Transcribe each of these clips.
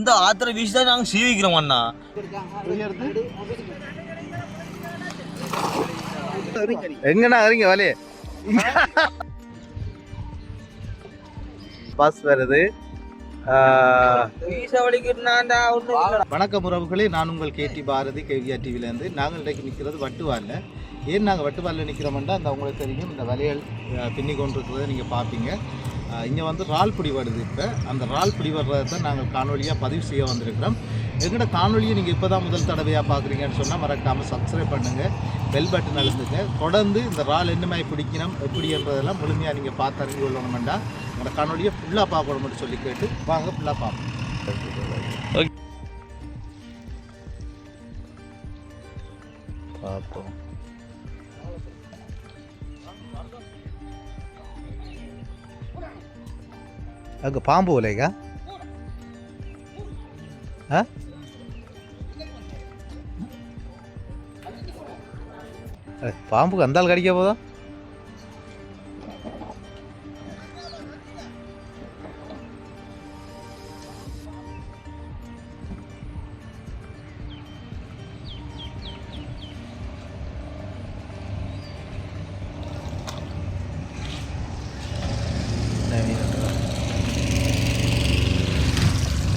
இந்த ஆத்திர வீசி தான் நாங்கள் சீவிக்கிறோம் அண்ணா. எங்கண்ணா வரீங்க வலையே? பஸ் வருது. வணக்கம் உறவுகளே, நான் உங்கள் கேடி பாரதி கேவிஆர் டிவிலேருந்து. நாங்கள் இன்றைக்கு நிற்கிறது வட்டுவாலில். ஏன் நாங்கள் வட்டுவாலில் நிற்கிறோம்னா, அந்த உங்களுக்கு தெரியும் இந்த வலைகள் பின்னி கொண்டிருக்கிறத நீங்கள் பார்ப்பீங்க. இங்கே வந்து இறால் பிடி வருது. இப்போ அந்த இறால் பிடி வர்றதை தான் நாங்கள் காணொலியாக பதிவு செய்ய வந்திருக்கிறோம். எங்களோட காணொலியை நீங்கள் இப்போ தான் முதல் தடவையாக பார்க்குறீங்கன்னு சொன்னால் மறக்காமல் சப்ஸ்கிரைப் பண்ணுங்கள், பெல் பட்டன் அழுத்துங்க. தொடர்ந்து இந்த இறால் என்ன மாதிரி பிடிக்கணும் எப்படின்றதெல்லாம் முழுமையாக நீங்கள் பார்த்து அறிஞ்சு கொள்ளணுமெண்டா உங்களோட காணொலியை ஃபுல்லாக பார்க்கணும்னு சொல்லி கேட்டு வாங்க ஃபுல்லாக பார்ப்போம். பார்ப்போம். அங்கே பாம்பு இல்லைக்கா? பாம்புக்கு அந்த ஆள் கடிக்க போதா?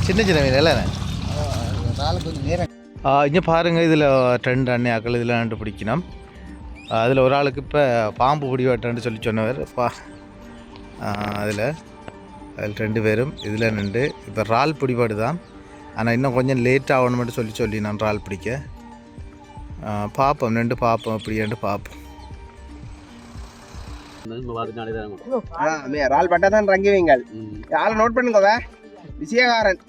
சின்ன சின்ன மீன் இல்லை கொஞ்சம் நேரம். இங்கே பாருங்கள், இதில் 2 அண்ணையாக்கள் இதில் 2 பிடிக்கணும். அதில் ஒரு ஆளுக்கு இப்போ பாம்பு பிடி வெட்டன்னு சொல்லி சொன்னவர் அதில் 2 பேரும் இதில் நின்று இப்போ இறால் பிடிபாடு தான். ஆனால் இன்னும் கொஞ்சம் லேட் ஆகணுமென்று சொல்லி நான் இறால் பிடிக்க பார்ப்போம். 2 பார்ப்போம் அப்படின்ட்டு பார்ப்போம். இறால் பட்டா தான் ரங்குவீங்கள். யாரை நோட் பண்ணுங்க விஷயகாரன்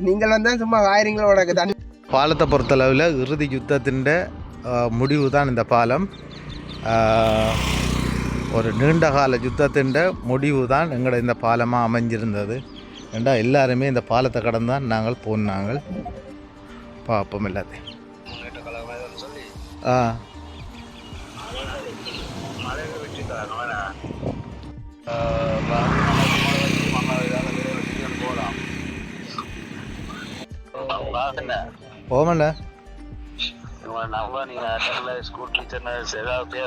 நீங்கள் வந்து சும்மா வாயிரங்களோட தண்ணி. பாலத்தை பொறுத்தளவில் இறுதி யுத்தத்தின் முடிவு தான் இந்த பாலம். ஒரு நீண்டகால யுத்தத்தின் முடிவு தான் எங்களோட இந்த பாலமாக அமைஞ்சிருந்தது. ஏண்டா எல்லாருமே இந்த பாலத்தை கடந்து தான் நாங்கள் போனாங்க. பார்ப்போம் எல்லாத்தையும். போமண்ணா ஸ்கூல் டீச்சர்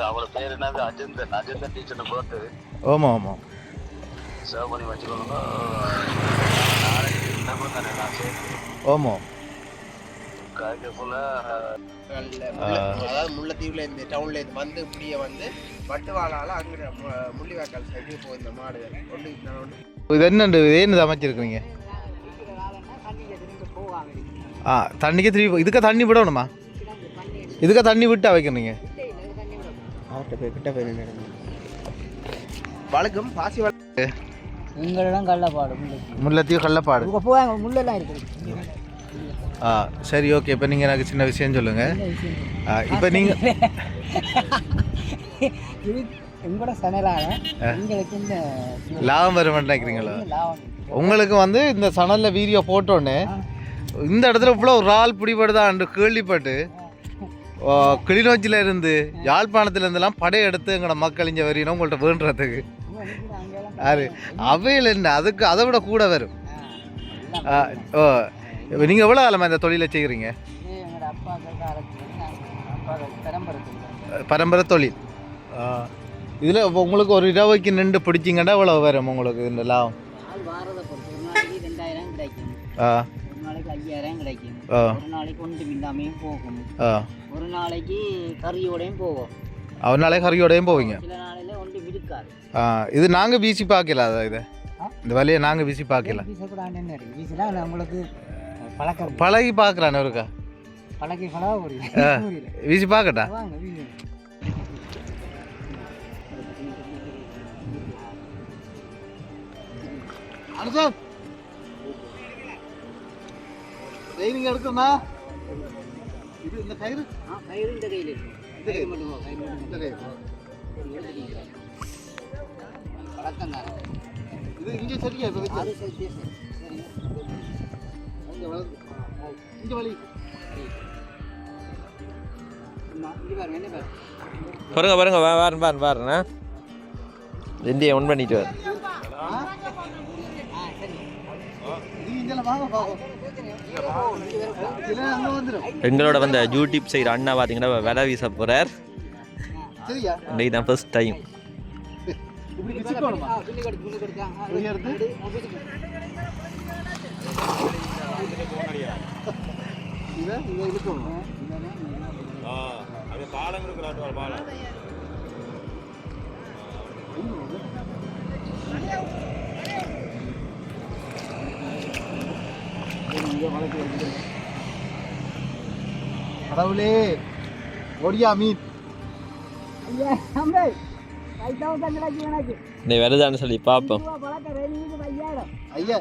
அவளோட பேர் என்னது? அஜந்தன் டீச்சர்னு போட்டு. ஆமாம் ஆமாம். சேவ் பண்ணி வச்சுக்கோங்க. ஆமாம். அதாவது முல்லைத்தீவுல இந்த டவுன்ல இது வந்து இப்படியே வந்து வட்டுவாளால அங்கே முள்ளிவாய்க்கால் சைடு போய் இந்த மாடுகள் இது என்ன அமைச்சிருக்கீங்க? தண்ணிக்கு திரும்பி இதுக்கு தண்ணி விடணுமா? இதுக்கு தண்ணி விட்டா வைக்கணுங்க. வழக்கம் பாசி வழக்கு எங்களிடம் கள்ளப்பாடு முல்லைத்தீவு கள்ளப்பாடு போவாங்க. முள்ளெல்லாம் இருக்குது. சரி, ஓகே. இப்போ நீங்கள் எனக்கு சின்ன விஷயம் சொல்லுங்கள். இப்போ நீங்கள் எங்களோட சணலாக எங்களுக்கு இந்த லாபம் வர மாட்டேங்கிறீங்களா? உங்களுக்கு வந்து இந்த சணலில் வீடியோ போட்டோன்னே இந்த இடத்துல இவ்வளோ ஒரு இறால் பிடிபடுதான் கேள்விப்பட்டு கிளிநொச்சியில் இருந்து யாழ்ப்பாணத்தில் இருந்தெல்லாம் படையெடுத்து எங்களோட மக்கள் இங்கே வரணும் உங்கள்கிட்ட வேண்டுறதுக்கு. அது அவையில் என்ன, அதுக்கு அதை விட கூட வரும். நீங்கள் எவ்வளோ காலமாக இந்த தொழிலை செய்கிறீங்க? பரம்பரை தொழில். இதில் இப்போ உங்களுக்கு ஒரு இரவைக்கு நின்று பிடிச்சிங்கன்னா எவ்வளோ வரும் உங்களுக்கு இந்த லாபம்? ஒரு நாளைக்கு 5000 கிடைக்கும். ஒரு நாளைக்கு ஒன்று இல்லாமையும் போகும். ஒரு நாளைக்கு கறியோடையும் போகும். ஒரு நாளைக்கு கறியோடையும் போவீங்க. சில நாளையில் ஒன்று இருக்காது. இது நாங்கள் வீசி பார்க்கல. இதை இந்த வலையை நாங்கள் வீசி பார்க்கல. வீசினா உங்களுக்கு பழகி பார்க்குறானே இருக்கா? பழகி பழக வீசி பார்க்கட்டா? ட்ரைனிங் எடுக்கணும்னா இது இந்த கயிறு இந்த கையில் பழக்கம் தானே இது. இங்கே சரியா? இப்போ இங்கே வலி பாருங்க பாருங்க இந்தியா ஒன் பண்ணிட்டு வர. எங்களோட வந்த யூடியூப் செய்கிற அண்ணா பார்த்தீங்கன்னா விலை வீச போகிறார். சரியா இன்னைக்கு தான் ஃபர்ஸ்ட் டைம். இப்படி பிச்சுக்கணுமா இதை இழுக்கணும். கடவுளே ஒடியா மீன் இந்த வருதான்னு சொல்லி பார்ப்போம். ஐயா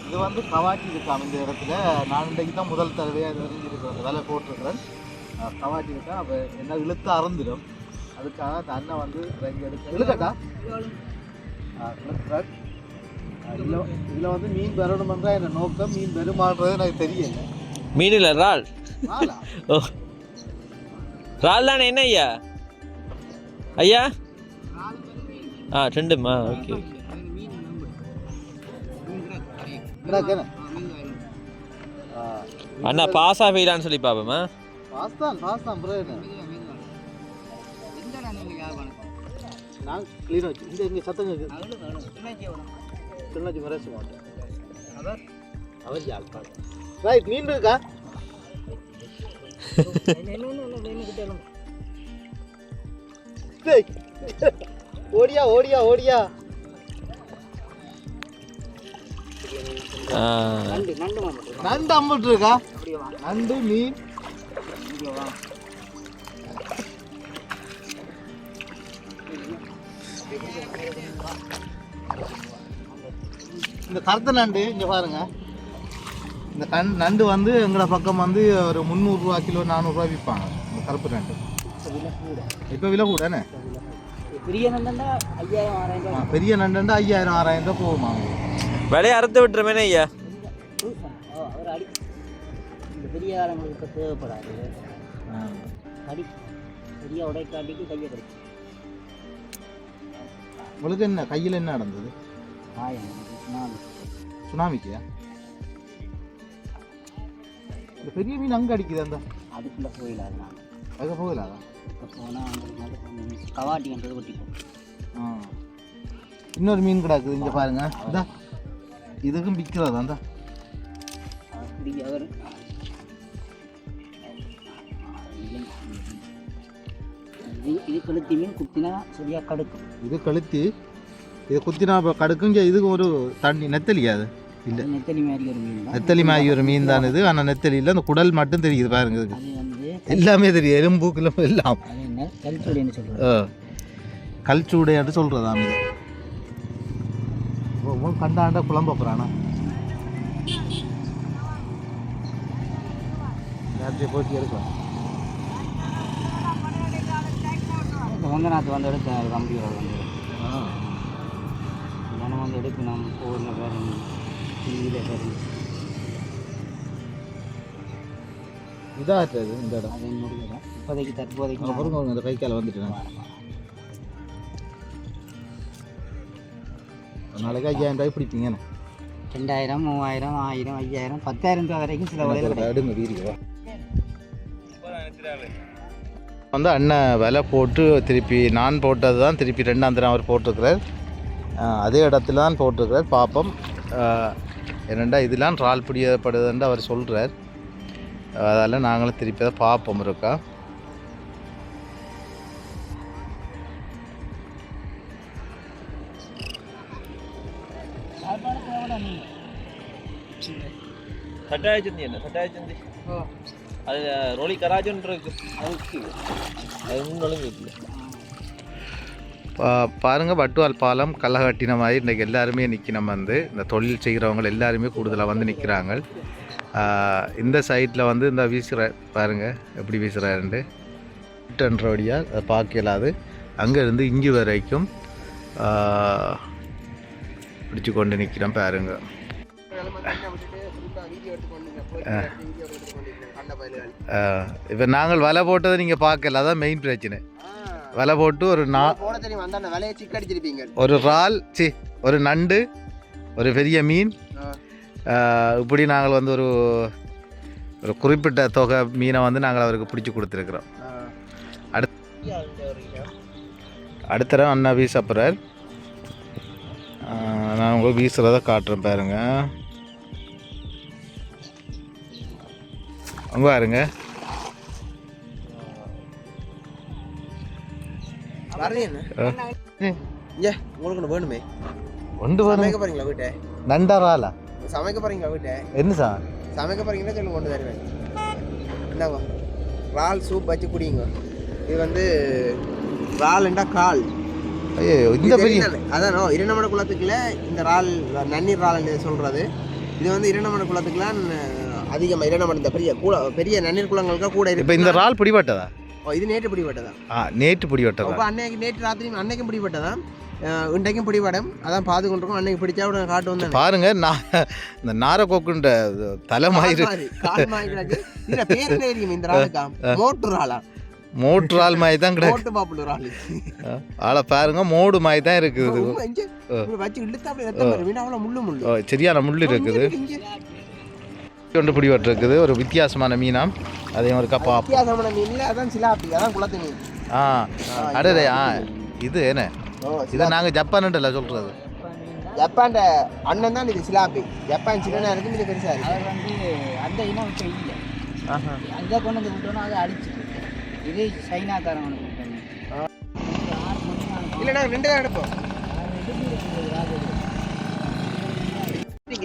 இது வந்து கவாட்டி இருக்காம் இந்த இடத்துல. நான் இன்றைக்கு தான் முதல் தடவையாக இது வரைக்கும் இருக்கிறேன் வேலை போட்டிருக்கிறேன். கவாட்டி இருக்கா அப்போ என்ன இழுத்து அறந்துடும். அதுக்காக அந்த அண்ணன் வந்து இறங்கி எடுக்க இழுக்கட்டா இழுக்கிறார். இதில் வந்து மீன் பெறணுமென்றா என்ன நோக்கம், மீன் பெருமாள்றது எனக்கு தெரியல. மீன் இல்லை, இறால். ஓ, இறால் தானே? என்ன ஐயா? ஐயா ரெண்டுமா? Okay okay. அண்ணா பாஸா ஃபெயிலான்னு சொல்லி பார்ப்போமா? பாஸ்தான் ப்ரோ. நான் க்ளீன் வச்சு இந்த இங்கே சத்தம் திருநாச்சி மரேச மாட்டேன். அவர் யாழ்ப்பாணம். ரைட், மீன் இருக்கா? ஓடியா ஓடியா ஓடியா. நண்டு அம்பட்டு இருக்கா? நண்டு மீன் இந்த கருத்த நண்டு இங்கே பாருங்க. இந்த நண்டு வந்து எங்களோட பக்கம் வந்து ஒரு 300 ரூபா கிலோ 400 ரூபா விற்பாங்க இந்த கருப்பு நண்டு. இப்போ விலை கூடனே. பெரிய நண்டா 5000 பெரிய நண்டுண்டா 5000 6000 தான் போகுமா? விலையை அறுத்து விட்டுருமேனே ஐயா. அவர் அடி இந்த பெரிய காலங்களுக்கு தேவைப்படாது. அடி பெரிய உடைக்காட்டிக்கு கையை கிடைக்கும். உங்களுக்கு என்ன கையில் என்ன நடந்தது? சுனாமிக்கியா? இந்த பெரிய மீன் அங்கே அடிக்குது. அந்த அதுக்குள்ளே போயிடாது. நான் அங்கே போகலாதா? போனால் கவாட்டின்றது ஒட்டிப்போம். இன்னொரு மீன் கிடக்குது இங்கே பாருங்க. இந்த இதுக்கும் விற்கிறது அந்த அவர் இது கழுத்தி மீன் குத்தினா சரியாக கடுக்கும். இது கழுத்தி இது குத்தினா கடுக்கும். இதுக்கு ஒரு தண்ணி நெத்தலியா? அது இல்லை, நெத்தலி மாதிரி ஒரு மீன் தான். நெத்தலி மாதிரி ஒரு மீன் தான் இது. ஆனால் நெத்தலி இல்லை, அந்த குடல் மட்டும் தெரியுது பாருங்க. இதுக்கு அது வந்து எல்லாமே தெரியும், எலும்பு கிளம்பு எல்லாம். அது என்ன கல்ச்சூடைன்னு சொல்கிறோம். கல்ச்சூடையாட்டு சொல்கிறதா இது. கண்டாண்டா குழம்ப போகிறானா போட்டி எடுக்கலாம். வந்தநாத்து வந்து எடுத்து கம்ப்யூட்டர் வந்து தினம் வந்து எடுக்கணும். ஃபோனில் பாருங்க, டிவியில் பாருங்க. இதாகிறது இந்த இடம் அது முடியல இப்போதைக்கு. தற்போதைக்கு பாருங்க, அந்த கை காலை வந்துட்டேன். நாளைக்கு 5000 ரூபாய் பிடிப்பீங்க. 2000 3000 1000 5000 10000 ரூபா வரைக்கும் சில வலையில் எடுங்க வீடியோ. வந்து அண்ணன் விலை போட்டு திருப்பி நான் போட்டது தான் திருப்பி 2ஆம் தரம் அவர் போட்டிருக்கிறார். அதே இடத்துல தான் போட்டிருக்கிறார். பார்ப்போம் என்னெண்டா இதெல்லாம் இறால் பிடிக்கப்படுதுன்னு அவர் சொல்கிறார். அதெல்லாம் நாங்களும் திருப்பி தான் பார்ப்போம் இருக்கா. சட்டாயச்சந்தி என்ன சட்டாயச்சந்தி அது ரோலி கராஜன் இருக்கு. அது ஒன்றும் இல்லை. பாருங்கள், வட்டுவால் பாலம் களை கட்டின மாதிரி இன்றைக்கி எல்லாருமே நிற்கணும். வந்து இந்த தொழில் செய்கிறவங்க எல்லாருமே கூடுதலாக வந்து நிற்கிறாங்க. இந்த சைட்டில் வந்து இந்த வீசுகிற பாருங்கள் எப்படி வீசுகிறாருண்டு. 800 அடியாக அதை பார்க்க இயலாது. அங்கேருந்து இஞ்சி வரைக்கும் பிடிச்சு கொண்டு நிற்கிறேன் பாருங்க. இப்போ நாங்கள் வலை போட்டதை நீங்கள் பார்க்கல, அதான் மெயின் பிரச்சனை. வலை போட்டு ஒரு ஒரு இறால் ஒரு நண்டு ஒரு பெரிய மீன் இப்படி நாங்கள் வந்து ஒரு ஒரு குறிப்பிட்ட தொகை மீனை வந்து நாங்கள் அவருக்கு பிடிச்சி கொடுத்துருக்குறோம். அடுத்த அண்ணா வீசப்புறார். நான் உங்களுக்கு வீசுறத காட்டுறேன் பாருங்க. அங்கே பாருங்க. உங்களுக்கு வேணுமே ஒன்று சமைக்க போறீங்களா வீட்டை? நண்டராலா சமைக்க போறீங்களா வீட்டை? என்ன சார் சமைக்க போறீங்கன்னா சொல்லி கொண்டு தருவேன். என்னவா இறால் சூப் வச்சு குடிங்க. இது வந்து இறால்ண்டா கால். ஐயோ இந்த பெரிய அதானோ இரண்டமட குளத்துக்குள்ள இந்த இறால் நன்னீர் இறால் சொல்றது. இது வந்து இரண்டமட குளத்துக்குலாம் அதிகமாக இரண்டமட இந்த பெரிய நன்னீர் குளங்களுக்கு கூட இருக்கு. இப்போ இந்த இறால் பிடிபட்டதா? இது நேற்று பிடிபட்டதா? நேற்று பிடிபட்டதா? அப்போ நேற்று ராத்திரி அன்னைக்கும் பிடிபட்டதா? இன்றைக்கும் பிடிபடம். அதான் பார்த்து கொண்டிருக்கோம். அன்னைக்கு பிடிச்சா உடனே காட்டு வந்து பாருங்க. இந்த நாரக்கோக்குன்ற தலைமாயிரு இதுல பேர் தெரியும் இந்த இறாலுக்கா? மோட்டு இறாலா? மோட்டு இறால் மாதிரி தான் கிடையாது. ஆளை பாருங்க, மோடு மாதிரி தான் இருக்குது. சரியான முள் இருக்குது. கொண்டு பிடிபட்டு இருக்குது. ஒரு வித்தியாசமான மீனாம். அதையும் ஒரு கப்பா வித்தியாசமான மீன்ல அதான் சிலாப்பி. அதான் குளத்து மீன். அடே இது என்ன இதை நாங்கள் ஜப்பான்ல சொல்றது. ஜப்பான் அண்ணன் தான் இது சிலாப்பி. ஜப்பான் சின்னனா இருக்கு, இது பெருசா இருக்கு. அவர் வந்து அந்த இனம் இப்போ இல்லை. அங்கே கொண்டு வந்து விட்டோன்னா அதை அடிச்சுட்டு இது சைனாக்காரன் இல்லைண்ணா 2 தான் எடுப்போம்.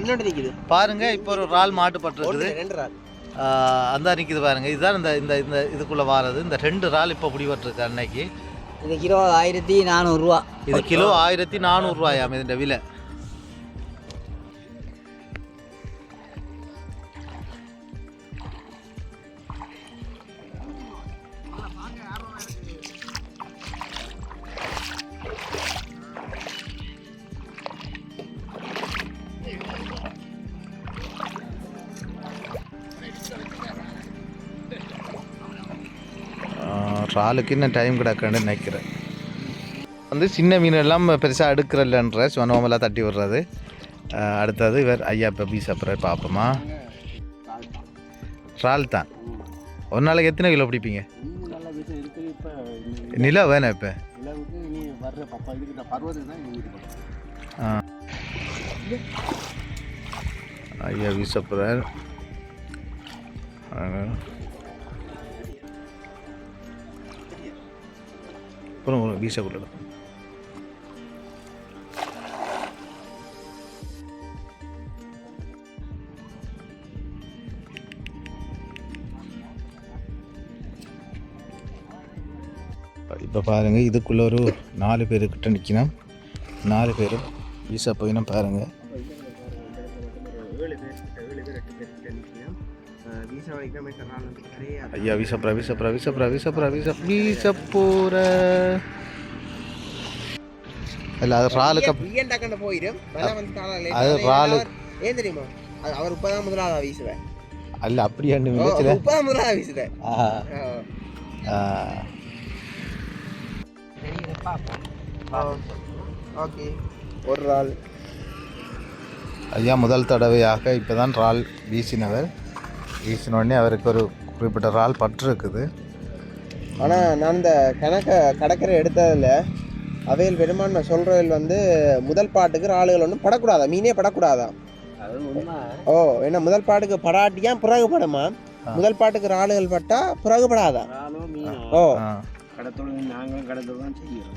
இன்னொன்று நிற்குது பாருங்க. இப்போ ஒரு இறால் மாட்டுப்பட்டு இருக்குது. 2 இறால் அந்த நிற்குது பாருங்க. இதுதான் இந்த இந்த இதுக்குள்ளே வாரது. இந்த 2 இறால் இப்போ பிடிபட்டுருக்கு அன்னைக்கு. இது கிலோ 1400 ரூபா. இது கிலோ 1400 ரூபாயாம் இதோட விலை. இறாலுக்கு இன்னும் டைம் கிடக்குன்னு நினைக்கிறேன். வந்து சின்ன மீன் எல்லாம் பெருசாக எடுக்கிறல்லன்ற சுவனோமெல்லாம் தட்டி விடுறது. அடுத்தது இவர் ஐயா இப்போ பீஸ் அப்புறம் பார்ப்போமா. இறால் தான். ஒரு நாளைக்கு எத்தனை கிலோ பிடிப்பீங்க? நிலா வேணாம் இப்போ. ஐயா வீசப்புறார். அப்புறம் வீசக்குள்ள இப்போ பாருங்கள். இதுக்குள்ளே ஒரு 4 பேருக்கிட்ட நிற்கணும். 4 பேரும் வீசா போயினும் பாருங்கள். ஐயா வீசப்புறா வீசப்புறா வீசப்புறா வீசப்புறா வீசப்போற இல்லை. அது இறாலுக்கு போயிடும். அது இறாலு ஏன் தெரியுமா? அவர் 30 முதலாவது வீசுவேன். அல்ல அப்படியாண்டு 30 முதலாவது வீசுவேன். ஓகே. ஒரு இறால் ஐயா முதல் தடவையாக இப்போ தான் இறால் வீசினவர். வீசினோடனே அவருக்கு ஒரு குறிப்பிட்ட இறால் பற்று இருக்குது. ஆனால் நான் இந்த கணக்கை கடற்கரை எடுத்ததில் அவையில் பெரும்பான்மை சொல்கிறவர்கள் வந்து முதல் பாட்டுக்கு இறாலுகள் ஒன்றும் படக்கூடாதா, மீனே படக்கூடாதா? ஓ, ஏன்னா முதல் பாட்டுக்கு படாட்டியா பிறகு படமா? முதல் பாட்டுக்கு இறாலுகள் பட்டா பிறகு படாதா? ஓ, கடத்தொழில் நாங்களும் கடத்தொழில் தான் செய்கிறோம்.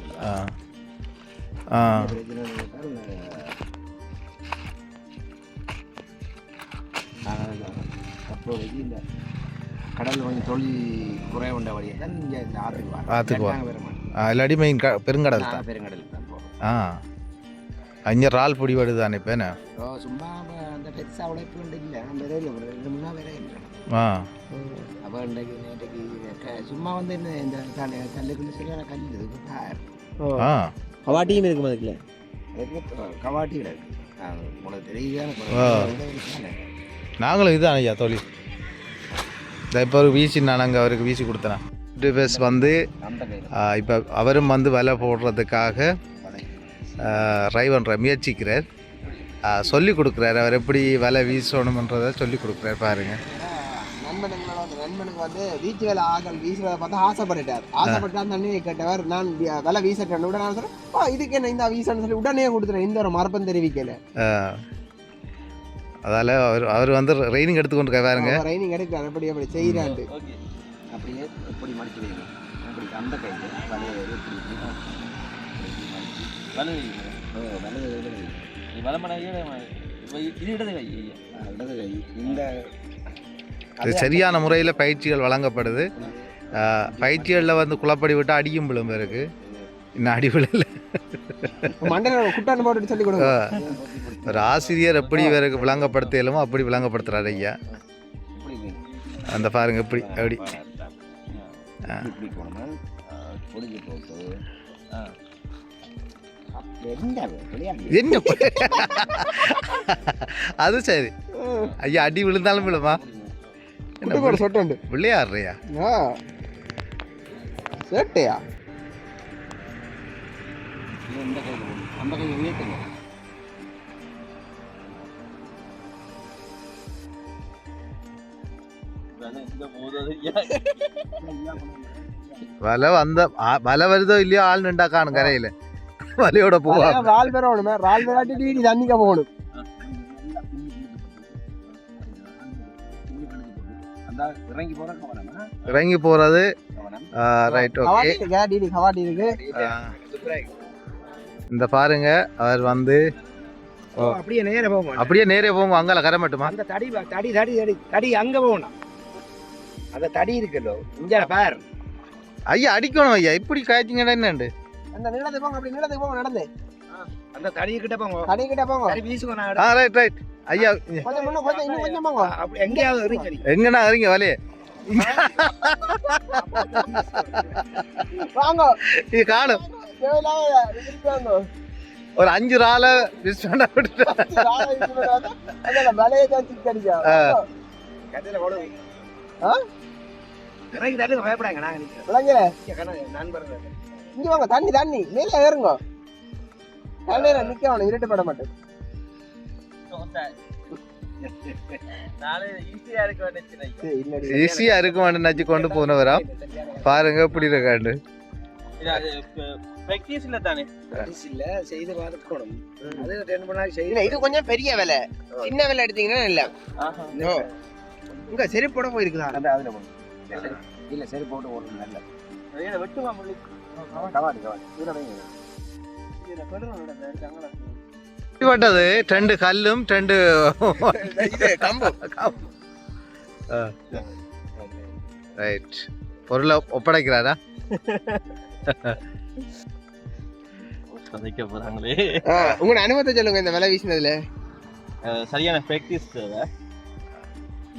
அப்போதைக்கு இந்த கடல் கொஞ்சம் தொழில் குறைய உண்ட வழியை தான் இங்கே இந்த ஆற்றுக்கு இல்லாடி மெயின் பெருங்கடல் தான். பெருங்கடலுக்கு தான் போகும். அங்கே இறால் பிடி வருதானே இப்போ என்ன சும்மா அந்த பெருசாக உழைப்பு இல்லை நம்ம வேற இல்லை 2 மணி நேரம் வேற இல்லை ஆ அப்போ நேற்றுக்கு சும்மா வந்து என்ன இந்த கல்லுக்குள்ள சரியான கல் இது பார் ஆ கவாட்டியும் இருக்கும் அதுக்குள்ள கவாட்டி கிடையாது உனக்கு தெரியுதான நாங்களும் இதுதான் ஐயா தொழில் இந்த இப்போ ஒரு வீசி நான் அங்கே அவருக்கு வீசி கொடுத்தேன் பேஸ் வந்து இப்போ அவரும் வந்து வலை போடுறதுக்காக ட்ரை பண்ணுற முயற்சிக்கிறார் சொல்லி கொடுக்குறாரு அவர் எப்படி வலை வீசணுன்றதை சொல்லி கொடுக்குறாரு பாருங்க நண்பனுக்கு வந்து வீச்சு வேலை ஆகல் வீச்சு வேலை பார்த்தா ஆசைப்பட்டார் தண்ணி கேட்டவர் நான் வலை வீசட்டேன் உடனே நான் சொல்றேன் இதுக்கு என்ன இந்த வீசன்னு சொல்லி உடனே கொடுத்துறேன் இந்த ஒரு மரப்பம் தெரிவிக்கல அதால் அவர் வந்து ட்ரைனிங் எடுத்துக்கொண்டு பாருங்க ட்ரைனிங் எடுக்கிறார் அப்படி செய்கிறாண்டு அப்படியே எப்படி மடிச்சு வைக்கணும் அப்படி அந்த கையில் வலையை இது சரியான முறையில் பயிற்சிகள் வழங்கப்படுது பயிற்சிகளில் வந்து குளப்படி விட்டு அடியும் விழும்பு இருக்கு இன்னும் அடி விழல ஒரு ஆசிரியர் எப்படி இவருக்கு விளங்கப்படுத்தலுமோ அப்படி விளங்கப்படுத்துறாரு ஐயா அந்த பாருங்க எப்படி அப்படி என்ன அது சரி ஐயா அடி விழுந்தாலும் விழுமா சொட்டு விளையாடுறியா சேட்டையா அந்த கை உயர்த்துங்க வலை வருதோ இல்லையோ ஆள் நின்றா காணும் கரையில வலையோட போவா ரால் பெறணுமே ரால் பெறாட்டி வீடு தண்ணிக்க போகணும் இறங்கி போறது ரைட் ஓகே இந்த பாருங்க அவர் வந்து அப்படியே நேரே போங்க அங்கால கரை மட்டுமா அந்த தடி தடி தடி தடி தடி அங்க போகணும் அந்த தடி இருக்குல்லோ இங்க பார் ஐயா அடிக்கணும் ஐயா இப்படி காய்ச்சிங்கடா என்னண்டு அந்த நிலத்துக்கு போங்க அப்படி நிலத்துக்கு போங்க நடந்து அந்த தடி கிட்ட போங்க தடி கிட்ட போங்க தடி வீசுங்க நான் ரைட் ரைட் ஐயா கொஞ்சம் முன்ன கொஞ்சம் இன்னும் கொஞ்சம் போங்க அப்படி எங்கயாவது இறங்கி எங்கண்ணா இறங்க வலையே வாங்க இது காணும் ஒரு 5 ரால மிஸ் பண்ண விட்டு இறங்கி தள்ளி பயப்படாங்க நாங்க நண்பர்கள் இங்க வாங்க தண்ணி தண்ணி மேல ஏறுங்க தண்ணியில நிக்க இருட்டுப்பட மாட்டேன் ஈஸியா இருக்கும் நினைச்சு கொண்டு போனவரா பாருங்க இப்படி இருக்காண்டு இது கொஞ்சம் பெரிய வேலை சின்ன வேலை எடுத்தீங்கன்னா இல்ல உங்க செருப்போட போயிருக்குதா இல்ல சரி போட்டு ஓடணும் நல்ல பட்டது 2 கல்லும் 2 ரைட் பொருளை ஒப்படைக்கிறாரா போறாங்களே உங்க அனுபவத்தை சொல்லுங்க இந்த வேலை வீசினதுல சரியான ப்ராக்டிஸ் தேவை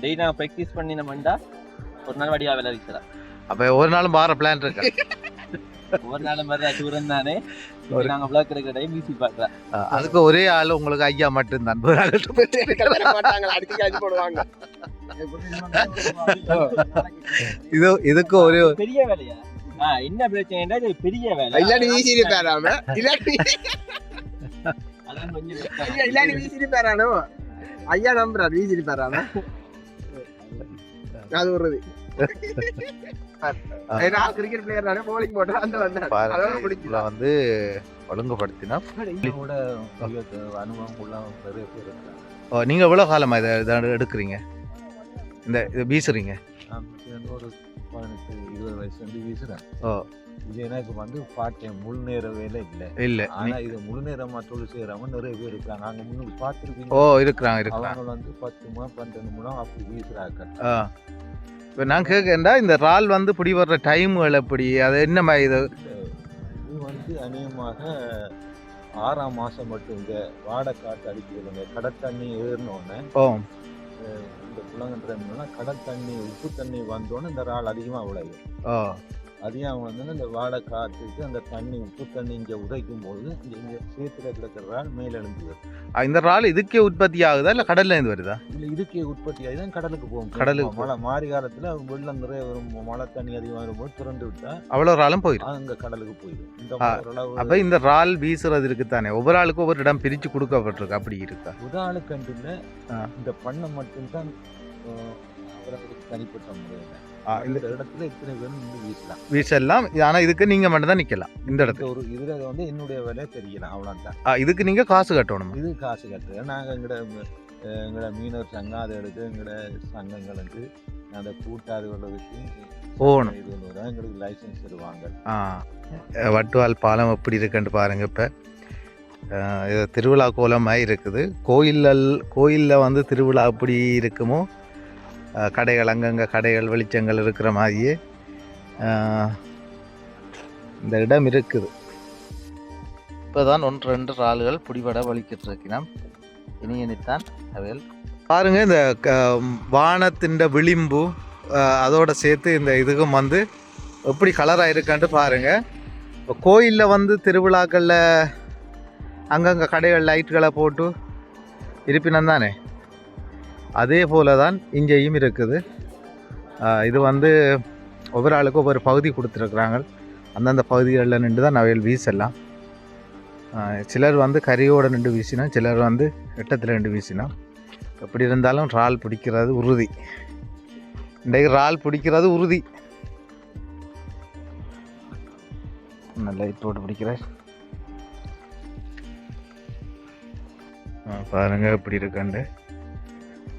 டெய்லி நான் ப்ராக்டிஸ் பண்ணினோம்டா ஒரு நாள் வடிவா வேலை வீசுறேன் அப்ப ஒரு நாளும் பார பிளான் இருக்கு ஒரு நாள் மாதிரி டூரன் தானே நாங்க பிளாக் எடுக்கிற டைம் வீசி பார்க்குறேன் அதுக்கு ஒரே ஆள் உங்களுக்கு ஐயா மட்டும்தான் இதுக்கு ஒரு பெரிய வேலையா என்ன பிரச்சனைடா இது பெரிய வேலை இல்லாட்டி வீசிட்டு பேராம இல்லாட்டி வீசிட்டு பேரானோ ஐயா நம்புறாரு வீசிட்டு பேராம அது ஒரு கிரிக்கெட் பிளேயர் போலிங் போட்டு அந்த வந்து ஒழுங்குபடுத்தினா அனுபவம் உள்ள நிறைய பேர் இருக்காங்க. நீங்க எவ்வளவு காலமா இதை எடுக்கிறீங்க இந்த இதை வீசுறீங்க? ஒரு 18-20 வயசுலேருந்து வீசுறேன். ஓ இது எனக்கு வந்து பார்ட் டைம் முழு நேர வேலை இல்லை. ஆனா இது முழு நேரமா தொழில் செய்யறவங்க நிறைய பேர் இருக்காங்க. அங்க முன்னுக்கு பார்த்துருக்கீங்க. ஓ இருக்கிறாங்க. அவங்க வந்து 10 முழம் 12 முழம் அப்படி வீசுறாங்க. இப்போ நான் கேட்கேன்டா இந்த இறால் வந்து பிடி வர்ற டைமுகள் எப்படி அது என்ன மாதிரி இது வந்து அநேகமாக 6ஆம் மாசம் மட்டும் இந்த வாடை காற்று அடிக்கிறதுங்க. கடல் தண்ணி ஏறினோடனே இந்த குளங்கன்ற கடல் தண்ணி உப்பு தண்ணி வந்தோடனே இந்த இறால் அதிகமாக விளையும். அதிகம் வந்து இந்த வாடை காற்றுக்கு அந்த தண்ணி உப்பு தண்ணி இங்கே உதைக்கும் போது இங்கே சேத்துல கிடக்கிற இறால் மேலே எழுந்துது. இந்த இறால் இதுக்கே உற்பத்தி ஆகுதா இல்லை கடல்ல இருந்து வருதா? இல்லை, இதுக்கே உற்பத்தி ஆகி தான் கடலுக்கு போகும். கடலுக்கு மழை மாறி காலத்தில் வெள்ளம் நிறைய வரும், மழை தண்ணி அதிகமாக வரும்போது திறந்து விட்டா அவ்வளோ இறாலும் போயிடும், அங்கே கடலுக்கு போயிடும். இந்த அப்போ இந்த இறால் வீசுறது இருக்குதானே, ஒவ்வொரு ஆளுக்கும் ஒவ்வொரு இடம் பிரித்து கொடுக்கப்பட்டிருக்கு, அப்படி இருக்கா? உதாளுக்கு இல்லை, இந்த பண்ணை மட்டும்தான் தனிப்பட்ட முறையில் இந்த இடத்துல இத்தனை பேரும் வீசலாம். ஆனால் இதுக்கு நீங்கள் மட்டும் தான் நிற்கலாம். இந்த இடத்துல ஒரு இதில் வந்து என்னுடைய விலை தெரியலாம், அவ்வளோதான். இதுக்கு நீங்கள் காசு கட்டணும். இது காசு கட்டுறேன். நாங்கள் எங்களோட மீனவர் சங்கம் அதை எடுத்து எங்களோட சங்கங்களுக்கு அந்த கூட்டாளிகளுக்கு போகணும். இது ஒன்று எங்களுக்கு லைசன்ஸ் தருவாங்க. வட்டுவால் பாலம் எப்படி இருக்குன்னு பாருங்கள். இப்போ இது திருவிழா கோலமாக இருக்குது. கோயிலில் வந்து திருவிழா எப்படி இருக்குமோ, கடைகள் அங்கங்கே கடைகள் வெளிச்சங்கள் இருக்கிற மாதிரியே இந்த இடம் இருக்குது. இப்போ தான் 1-2 இறால்கள் பிடிபட வலிக்கிட்டு இருக்கிறோம். இனியனித்தான் அவைகள் பாருங்கள். இந்த வானத்தின் விளிம்பு அதோட சேர்த்து இந்த இதுக்கும் வந்து எப்படி கலராக இருக்கான்ட்டு பாருங்கள். இப்போ கோயிலில் வந்து திருவிழாக்களில் அங்கங்கே கடைகள் லைட்டுகளை போட்டு இருப்பினம் தானே, அதே போல தான் இங்கேயும் இருக்குது. இது வந்து ஒவ்வொரு ஆளுக்கும் ஒவ்வொரு பகுதி கொடுத்துருக்குறாங்க. அந்தந்த பகுதிகளில் நின்று தான் அவைகள் வீசலாம். சிலர் வந்து கரையோடு நின்று வீசினா, சிலர் வந்து எட்டத்தில் நின்று வீசினா. எப்படி இருந்தாலும் இறால் பிடிக்கிறது உறுதி. இன்றைக்கு இறால் பிடிக்கிறது உறுதி. லைட் போட்டு பிடிக்கிறேன். பாருங்கள் எப்படி இருக்காண்டு,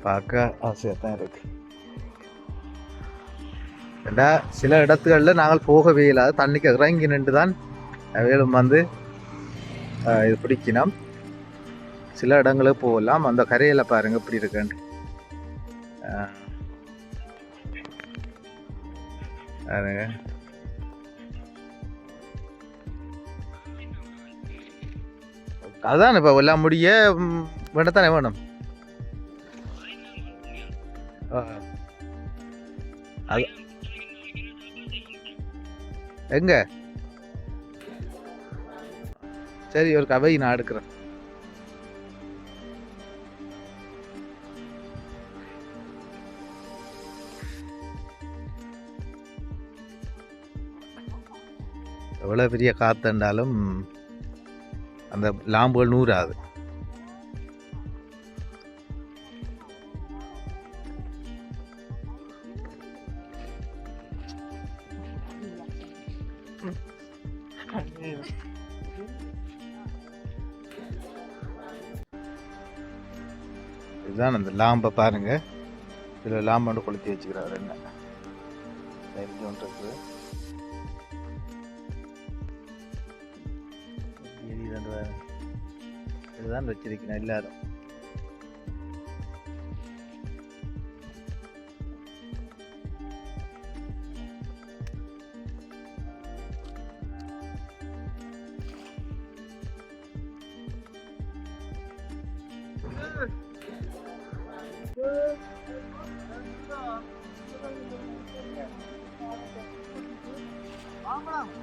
பார்க்க ஆசையாக தான் இருக்குது. ஏன்னா சில இடத்துகளில் நாங்கள் போகவே இல்லாத தண்ணிக்கு இறங்கி நின்று தான் அவைகளும் வந்து இது பிடிக்கணும். சில இடங்களுக்கு போகலாம். அந்த கரையில் பாருங்கள் எப்படி இருக்குன்னு. பாருங்க, அதான் இப்போ எல்லாம் முடிய வேணத்தானே வேணும். எங்க சரி, ஒரு கவை நான் எடுக்கிறேன். எவ்வளோ பெரிய காற்றுண்டாலும் அந்த லாம்புகள் நூறாது. இதுதான் அந்த லாம்பை பாருங்க. இதில் லாம்பு கொளுத்தி வச்சுக்கிறாரு. என்ன ஒன்று இருக்குது. இதுதான் வச்சிருக்கேன் எல்லாரும்.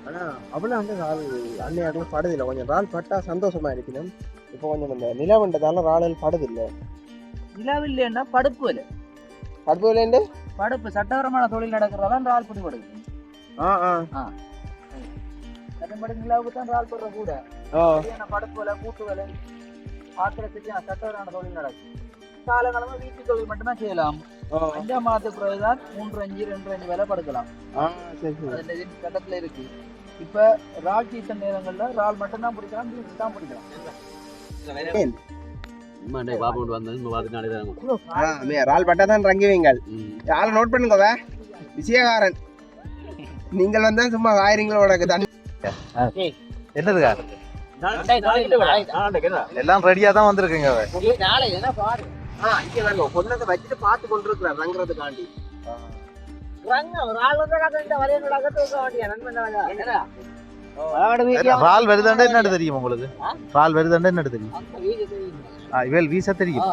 ஆனால் அவ்வளோ வந்து இறால் அன்னையாட்டில் படுதில்லை. கொஞ்சம் இறால் பட்டா சந்தோஷமாக இருக்கணும். இப்போ கொஞ்சம் இந்த நிலவண்டதால இறால் படுதில்லை. நிலவில்லைன்னா படுப்பு இல்லை. படுப்பு இல்லைண்டு படுப்பு சட்டவரமான தொழில் நடக்கிறதால இறால் பிடி படுது. நிலவுக்கு தான் இறால் படுற கூட படுப்பு விலை கூட்டு விலை ஆக்கிர சட்டவரமான தொழில் நடக்கும். காலகாலமாக வீட்டு தொழில் மட்டும்தான் செய்யலாம். 5ஆம் மாதத்துக்கு பிறகுதான் 3-5, 2-5 விலை படுக்கலாம். கட்டத்துல இருக்கு. இப்ப இறால் சீசன் நேரங்கள்ல இறால் மட்டும்தான் பிடிக்கலாம், பீஸ் தான் பிடிக்கலாம். இறால் பட்டா தான் ரங்குவீங்கள். யாரும் நோட் பண்ணுங்க. விஷயக்காரன் நீங்கள் வந்தா சும்மா வாயிரீங்களோட தண்ணி என்னதுக்கா எல்லாம் ரெடியா தான் வந்திருக்குங்க. பொண்ணத்தை வச்சுட்டு பார்த்து கொண்டிருக்கிறார் ரங்குறதுக்காண்டி. இறால் வருதாண்டா என்னன்னு தெரியும் உங்களுக்கு? இறால் வருதாண்டா என்னன்னு தெரியும்? இவள் வீச தெரியும்.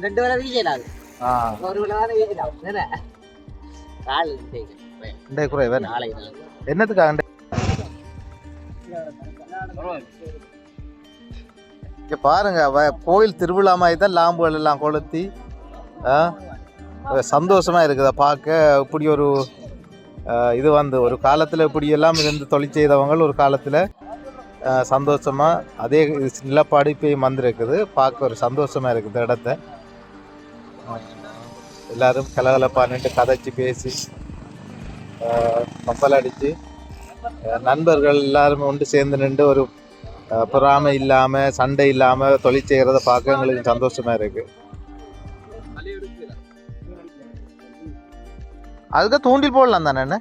ரெண்டு வேலை வீசலாது, ஒரு வேலை தானே வீசலாம். என்னத்துக்காக இங்க பாருங்க, கோயில் திருவிழா மாதிரி தான் லாம்புகள் எல்லாம் கொளுத்தி சந்தோஷமா இருக்குதா பார்க்க. இப்படி ஒரு இது வந்து ஒரு காலத்தில் இப்படி எல்லாம் இருந்து தொழில் செய்தவங்க ஒரு காலத்தில் சந்தோஷமா அதே நிலப்பாடு இப்பயும் வந்திருக்குது. பார்க்க ஒரு சந்தோஷமா இருக்குது இடத்த. எல்லாரும் கலகலப்பா நின்று கதைச்சி பேசி கப்பல் அடித்து நண்பர்கள் எல்லாருமே ஒன்று சேர்ந்து நின்று ஒரு பொறாமை இல்லாமல் சண்டை இல்லாமல் தொழில் செய்கிறத பார்க்க எங்களுக்கு சந்தோஷமா இருக்கு. அதுக்கு தூண்டில் போடலாம் தானே என்ன?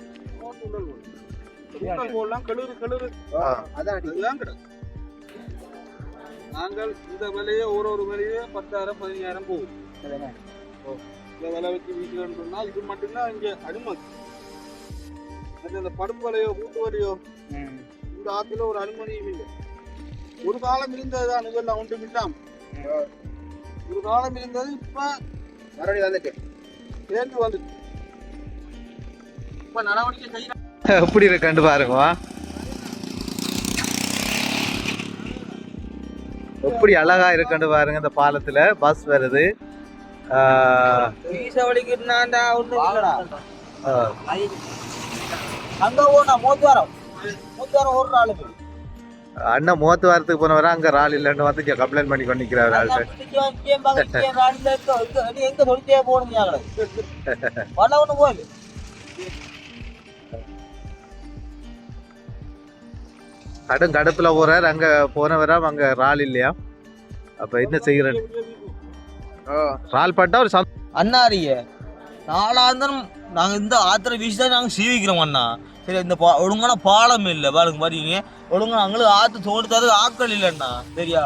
நாங்கள் இந்த விலையை ஒரு விலையே 10,000-15,000 போகும். இந்த விலை வச்சு வீட்டுக்கு சொன்னா இது மட்டும்தான் இங்க அனுமதி. அந்த படுப்பு வலையோ கூட்டு வலையோ இந்த ஆத்துல ஒரு அனுமதியும் இல்லை. ஒரு காலம் இருந்ததுதான் இதெல்லாம் ஒன்று விட்டாம். ஒரு காலம் இருந்தது, இப்ப மறுபடியும் வந்துட்டு சேர்ந்து வந்துட்டு இப்ப நடவடிக்கை செய்யலாம். எப்படி இருக்கண்டு பாருங்க, எப்படி அழகா இருக்கண்டு பாருங்க. இந்த பாலத்துல பஸ் வருது. அண்ணன் மூத்து வாரத்துக்கு போனவரா அங்க ரால் இல்லைன்னு வந்து கம்ப்ளைண்ட் பண்ணி கொண்டிருக்கிறார். கடும் கடுப்புல போறாரு. அங்க போனவரா அங்க ரால் இல்லையா? அப்ப என்ன செய்யறது? ரால் பட்டா ஒரு அண்ணாரிய நாளாந்தம் நாங்க இந்த ஆத்திர வீசிதான் நாங்க சீவிக்கிறோம் அண்ணா. சரி, இந்த ஒழுங்கான பாலம் இல்லை பாருங்க, பாருங்க ஒழுங்கா அங்களுக்கு ஆத்து தோடுத்தாது ஆக்கள் இல்லைண்ணா. சரியா,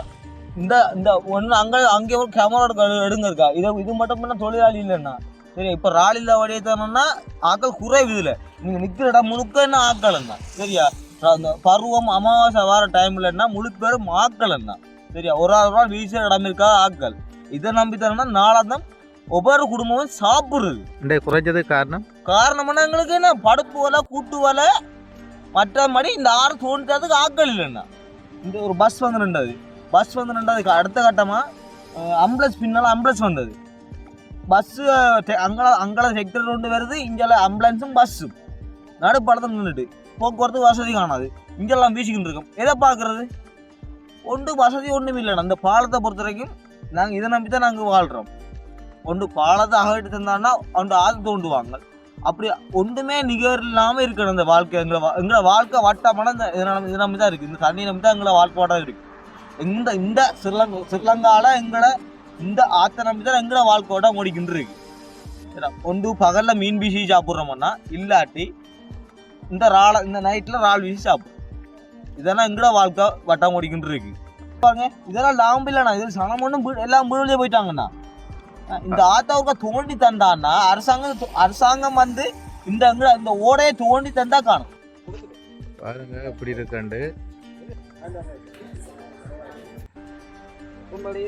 இந்த இந்த ஒன்று அங்கே ஒரு கேமரா எடுங்க இருக்கா. இது மட்டும் பண்ண தொழிலாளி இல்லைண்ணா. சரி, இப்போ ரால் இல்லா வடியத்தானோன்னா ஆக்கள் குறைவு இல்லை. நீங்க நிற்கிற இடம் முழுக்க என்ன ஆக்கலண்ணா. சரியா, அந்த பருவம் அமாவாசை வார டைம்லன்னா முழுக்க பேரும் ஆக்கலண்ணா. சரியா, ஒரு ஆள் வீசுற இடம் இருக்கா ஆக்கள். இதை நம்பி தரேன்னா நாளாதான் ஒவ்வொரு குடும்பமும் சாப்பிடுறது குறைஞ்சது காரணம்னா எங்களுக்கு என்ன படுப்பு வலை கூட்டு வலை மற்றபடி இந்த ஆறு தோன்றதுக்கு ஆக்கள் இல்லைண்ணா. இந்த ஒரு பஸ் வந்து நின்றதுக்கு அடுத்த கட்டமாக ஆம்புலன்ஸ் பின்னால் ஆம்புலன்ஸ் வந்தது. பஸ்ஸு அங்கே செக்டர் ஒன்று வருது, இங்கே ஆம்புலன்ஸும் பஸ்ஸும் நடுப்படத்தை நின்றுட்டு போக்குவரத்து வசதி காணாது. இங்கெல்லாம் வீசிக்கிட்டு இருக்கோம். எதை பார்க்குறது? ஒன்று வசதி ஒன்றும் இல்லைண்ணா. அந்த பாலத்தை பொறுத்த வரைக்கும் நாங்கள் இதை நம்பி தான் நாங்கள் வாழ்கிறோம். ஒன்று பாலத்தை அகட்டு தந்தான்னா ஒன்று ஆறு தோண்டுவாங்க. அப்படி ஒன்றுமே நிகர் இல்லாமல் இருக்கணும் இந்த வாழ்க்கை. எங்களை வாழ்க்கை வட்டமான இதை நம்பி தான் இருக்குது. இந்த தண்ணி நம்பி தான் எங்களை வாழ்க்கை வட்டம் இருக்குது. இந்த ஸ்ரீலங்காவில் எங்களை இந்த ஆற்றை நம்பி தான் எங்களை வாழ்க்கை வட்டம் ஓடிக்கிட்டு இருக்கு. ஒன்று பகலில் மீன் வீசி சாப்பிட்றோம்னா, இல்லாட்டி இந்த நைட்டில் ரால் வீசி சாப்பிட்றோம். இதெல்லாம் எங்கட வாழ்க்கை வட்டம் ஓடிக்கிட்டு இருக்கு பாருங்க. இதெல்லாம் லாம்பு இல்லைண்ணா. இது சனம் ஒன்றும் எல்லாம் வீழ்ந்தே போயிட்டாங்கண்ணா. இந்த ஆத்தாவுக்கு தோண்டி தந்தான்னா அரசாங்கம் வந்து இந்த ஓடையை தோண்டி தந்தா காணும். பாருங்க எப்படி இருக்காண்டு. நிறைய